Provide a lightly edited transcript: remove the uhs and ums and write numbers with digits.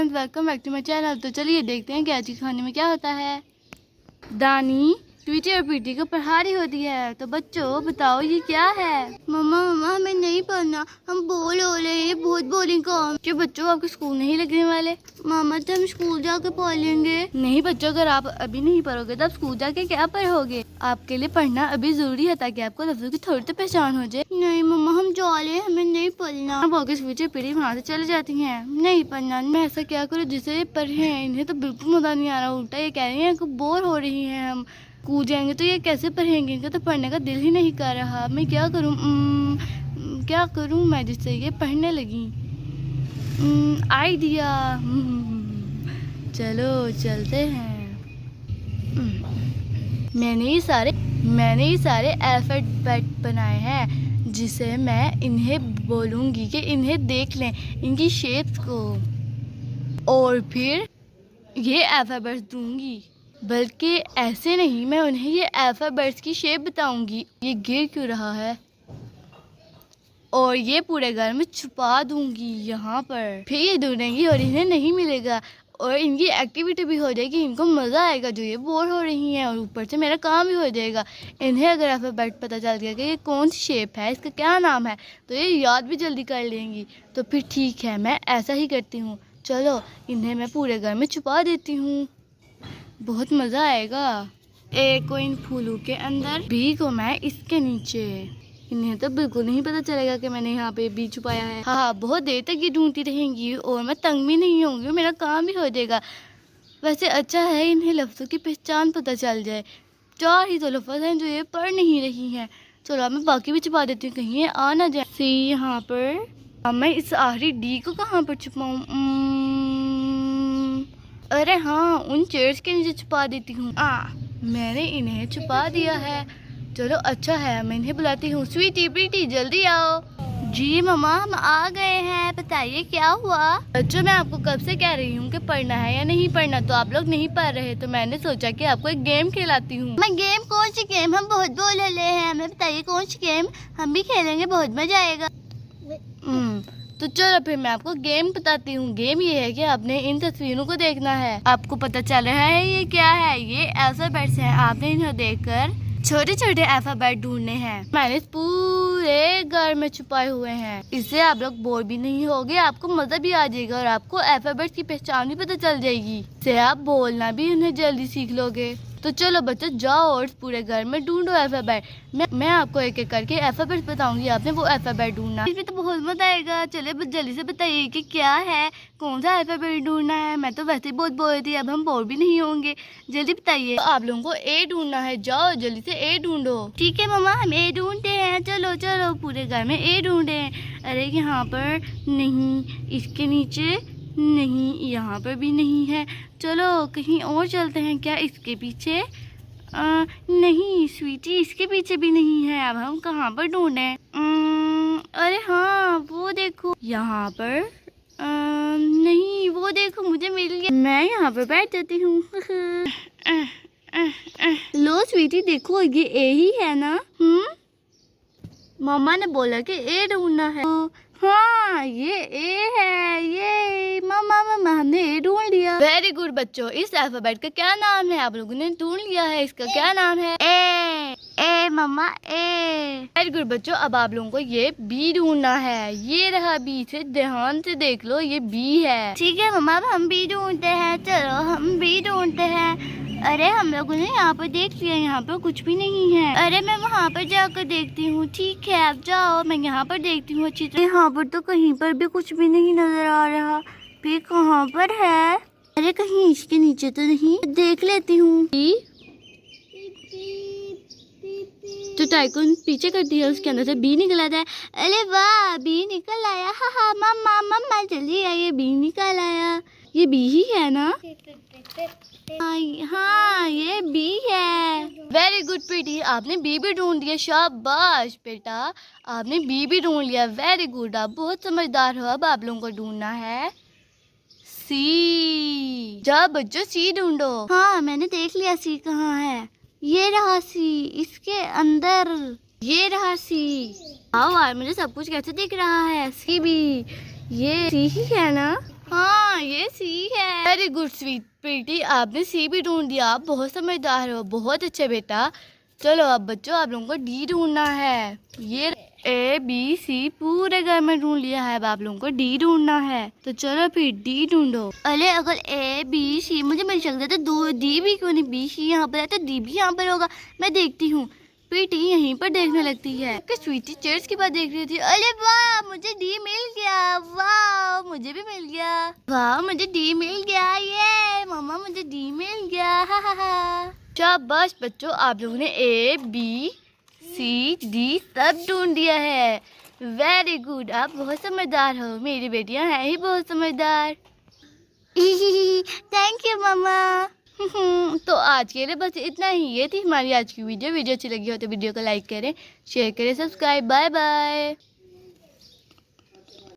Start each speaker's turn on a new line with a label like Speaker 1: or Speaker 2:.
Speaker 1: Friends, welcome back to my channel. तो चलिए देखते हैं कि आज के खाने में क्या होता है। दानी ट्वीटी और पीटी को पढ़ारी होती है। तो बच्चों बताओ ये क्या है। मम्मा हमें नहीं पढ़ना, हम बोर हो रहे हैं, बहुत बोरिंग काम। क्यों बच्चों, आपके स्कूल नहीं लगने वाले? मामा तो हम स्कूल जाके पढ़ लेंगे। नहीं बच्चों, अगर आप अभी नहीं पढ़ोगे तो आप स्कूल जाके क्या पढ़ोगे। आपके लिए पढ़ना अभी जरूरी है ताकि आपको लफ्जों की थोड़ी तो पहचान हो जाए। नहीं मम्मा हम जा रहे हैं, हमें नहीं पढ़ना। वो पीछे पीढ़ी वहाँ से चले जाती है। नहीं पढ़ना, मैं ऐसा क्या करूँ जिसे पढ़े। इन्हें तो बिल्कुल मजा नहीं आ रहा, उल्टा ये कह रही है बोर हो रही है, हम कूद जाएंगे तो ये कैसे पढ़ेंगे। इनका तो पढ़ने का दिल ही नहीं कर रहा। मैं क्या करूँ, क्या करूँ मैं जिससे ये पढ़ने लगी। आइडिया, चलो चलते हैं। मैंने ये सारे अल्फाबेट बनाए हैं जिसे मैं इन्हें बोलूँगी कि इन्हें देख लें, इनकी शेप्स को, और फिर ये अल्फाबेट्स दूंगी। बल्कि ऐसे नहीं, मैं उन्हें ये अल्फाबेट्स की शेप बताऊंगी। ये गिर क्यों रहा है, और ये पूरे घर में छुपा दूंगी यहाँ पर। फिर ये ढूंढेंगी और इन्हें नहीं मिलेगा, और इनकी एक्टिविटी भी हो जाएगी, इनको मज़ा आएगा जो ये बोर हो रही हैं, और ऊपर से मेरा काम भी हो जाएगा। इन्हें अगर अल्फाबेट पता चल गया कि ये कौन सी शेप है, इसका क्या नाम है, तो ये याद भी जल्दी कर लेंगी। तो फिर ठीक है, मैं ऐसा ही करती हूँ। चलो इन्हें मैं पूरे घर में छुपा देती हूँ, बहुत मज़ा आएगा। ए को इन फूलों के अंदर, बी को मैं इसके नीचे। इन्हें तो बिल्कुल नहीं पता चलेगा कि मैंने यहाँ पे बी छुपाया है। हाँ, बहुत देर तक ये ढूंढती रहेंगी और मैं तंग भी नहीं होंगी, मेरा काम भी हो जाएगा। वैसे अच्छा है इन्हें लफ्ज़ों की पहचान पता चल जाए। 4 ही तो लफ्ज़ हैं जो ये पढ़ नहीं रही हैं। चलो अब मैं बाकी भी छुपा देती हूँ, कहीं ये आ ना जाए। सी यहाँ पर, अब मैं इस आखिरी डी को कहाँ पर छुपाऊँ। अरे हाँ, उन चेयर्स के नीचे छुपा देती हूँ। मैंने इन्हें छुपा दिया है। चलो अच्छा है, मैं इन्हें बुलाती हूँ। स्वीटी प्रीटी जल्दी आओ। जी मम्मा हम आ गए हैं, बताइए क्या हुआ। बच्चों मैं आपको कब से कह रही हूँ कि पढ़ना है या नहीं पढ़ना, तो आप लोग नहीं पढ़ रहे, तो मैंने सोचा कि आपको एक गेम खिलाती हूँ। मैं गेम, कौन सी गेम? हम बहुत बोल रहे हैं, हमें बताइए कौन सी गेम, हम भी खेलेंगे, बहुत मजा आएगा। तो चलो फिर मैं आपको गेम बताती हूँ। गेम ये है कि आपने इन तस्वीरों को देखना है। आपको पता चल रहा है ये क्या है, ये अल्फाबेट्स हैं। आपने इन्हें देखकर छोटे छोटे अल्फाबेट ढूंढने हैं। मैंने इस पूरे घर में छुपाए हुए हैं। इससे आप लोग बोर भी नहीं होगे, आपको मजा भी आ जाएगा, और आपको अल्फाबेट्स की पहचान भी पता चल जाएगी। इससे आप बोलना भी उन्हें जल्दी सीख लोगे। तो चलो बच्चों जाओ और पूरे घर में ढूंढो अल्फाबेट। मैं आपको एक एक करके अल्फाबेट बताऊंगी, आपने वो अल्फाबेट ढूंढना। इसमें तो बहुत मजा आएगा। चले बस जल्दी से बताइए कि क्या है, कौन सा अल्फाबेट ढूंढना है। मैं तो वैसे ही बहुत बोर रही थी, अब हम बोर भी नहीं होंगे। जल्दी बताइए। तो आप लोगों को ए ढूंढना है, जाओ जल्दी से ए ढूंढो। ठीक है मम्मा, हम ए ढूंढते हैं। चलो चलो पूरे घर में ए ढूंढे। अरे यहाँ पर नहीं, इसके नीचे नहीं, यहाँ पर भी नहीं है। चलो कहीं और चलते हैं। क्या इसके पीछे? नहीं स्वीटी, इसके पीछे भी नहीं है। अब हम कहाँ पर ढूंढें? अरे हाँ वो देखो, यहाँ पर नहीं, वो देखो मुझे मिल गया। मैं यहाँ पर बैठ जाती हूँ। लो स्वीटी देखो, ये ए ही है ना। मम्मा ने बोला कि ए ढूंढना है। हाँ ये ए है, ये मम्मा हमने ए ढूंढ लिया। वेरी गुड बच्चों, इस अल्फाबेट का क्या नाम है? आप लोगों ने ढूंढ लिया है, इसका क्या नाम है? ए मम्मा ए। वेरी गुड बच्चों, अब आप लोगों को ये बी ढूंढना है। ये रहा बी, से ध्यान से देख लो, ये बी है। ठीक है मम्मा, हम बी ढूंढते हैं। चलो हम बी ढूंढते हैं। अरे हम लोगों ने यहाँ पर देख लिया, यहाँ पर कुछ भी नहीं है। अरे मैं वहाँ पर जाकर देखती हूँ। ठीक है आप जाओ, मैं यहाँ पर देखती हूँ अच्छी तरह। यहाँ पर तो कहीं पर भी कुछ भी नहीं नजर आ रहा। फिर कहाँ पर है? अरे कहीं इसके नीचे तो नहीं, देख लेती हूँ। तो टाइकून पीछे कर दिया, उसके अंदर से बी निकल आता है। अरे वाह, बी निकल आया। हाँ मम्मा मम्मा जल्दी आइए, बी निकल आया। ये बी ही है ना? हाँ ये बी है। वेरी गुड प्रीटी, आपने बी भी ढूंढ लिया। शाबाश बेटा, आपने बी भी ढूंढ लिया। वेरी गुड, आप बहुत समझदार हो। अब आप लोगों को ढूंढना है सी। जाओ बच्चों सी ढूंढो। हाँ मैंने देख लिया सी कहाँ है। ये रहा सी, इसके अंदर। ये रहा सी। आओ यार, मुझे सब कुछ कैसे दिख रहा है। सी भी, ये सी ही है ना? हाँ ये सी है। वेरी गुड स्वीट प्रीटी, आपने सी भी ढूंढ दिया। आप बहुत समझदार हो, बहुत अच्छे बेटा। चलो अब बच्चों आप लोगों को डी ढूंढना है। ये ए बी सी पूरे घर में ढूंढ लिया है, अब आप लोगों को डी ढूंढना है। तो चलो फिर डी ढूंढो। अरे अगर ए बी सी मुझे मिल सकता है तो दो डी भी क्यों नहीं, बी सी यहाँ पर है तो डी भी यहाँ पर होगा। मैं देखती हूँ। प्रीटी यहीं पर देखने लगती है कि स्वीटी चेयर्स की बात देख रही थी। अरे वाह मुझे डी मिल गया, वाह मुझे भी मिल गया, वाह मुझे डी मिल गया, ये मम्मा मुझे डी मिल गया, हा हा हा। शाबाश बच्चों, आप लोगों ने ए बी सी डी सब ढूंढ दिया है। वेरी गुड, आप बहुत समझदार हो। मेरी बेटियां हैं ही बहुत समझदार। थैंक यू मम्मा। तो आज के लिए बस इतना ही। ये थी हमारी आज की वीडियो। वीडियो अच्छी लगी हो तो वीडियो को लाइक करें, शेयर करें, सब्सक्राइब। Bye bye.